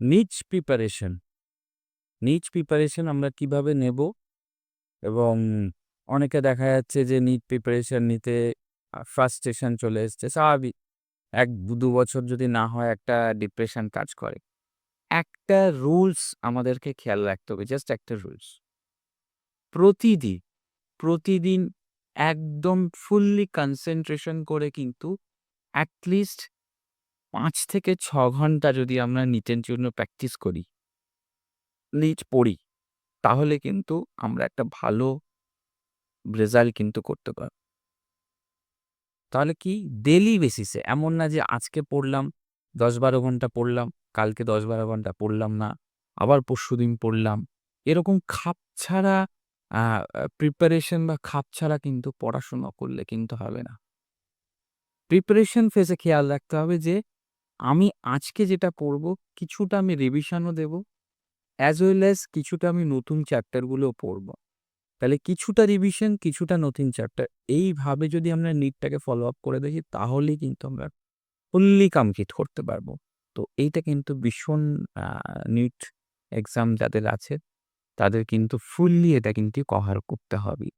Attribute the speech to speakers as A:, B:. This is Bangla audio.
A: নিচ প্রিপারেশন, নিচ প্রিপারেশন আমরা কিভাবে নেব? এবং অনেকে দেখা যাচ্ছে যে নিট প্রিপারেশন নিতে ফ্রাস্ট্রেশন চলে এসছে। স্বাভাবিক। ১-২ বছর যদি না হয় একটা ডিপ্রেশন কাজ করে। একটা রুলস আমাদেরকে খেয়াল রাখতে হবে। জাস্ট একটা রুলস। প্রতিদিন, প্রতিদিন একদম ফুললি কনসেনট্রেশন করে কিন্তু এট লিস্ট ৫ থেকে ৬ ঘন্টা যদি আমরা নিটের জন্য প্র্যাকটিস করি, নিট পড়ি, তাহলে কিন্তু আমরা একটা ভালো রেজাল্ট কিন্তু করতে পারব। তাহলে কি ডেইলি বেসিসে এমন না যে আজকে পড়লাম, ১০-১২ ঘন্টা পড়লাম, কালকে ১০-১২ ঘন্টা পড়লাম না, আবার পরশুদিন পড়লাম। এরকম খাপছাড়া আ আ প্রিপারেশন বা খাপছাড়া কিন্তু পড়াশোনা করলে কিন্তু হবে না। প্রিপারেশন ফেজে খেয়াল রাখতে হবে যে আমি আজকে যেটা পড়ব কিছুটা আমি রিভিশনও দেব, অ্যাজ ওয়েল অ্যাজ কিছুটা আমি নতুন চ্যাপ্টার গুলোও পড়ব। তাহলে কিছুটা রিভিশন, কিছুটা নতুন চ্যাপ্টার এইভাবে যদি আমরা নিটটাকে ফলো আপ করে দেখি তাহলেই কিন্তু আমরা ফুললি কমপ্লিট করতে পারবো। তো এইটা কিন্তু ভীষণ আ নিট এক্সাম যাদের আছে তাদের কিন্তু ফুললি এটা কিন্তু কভার করতে হবে।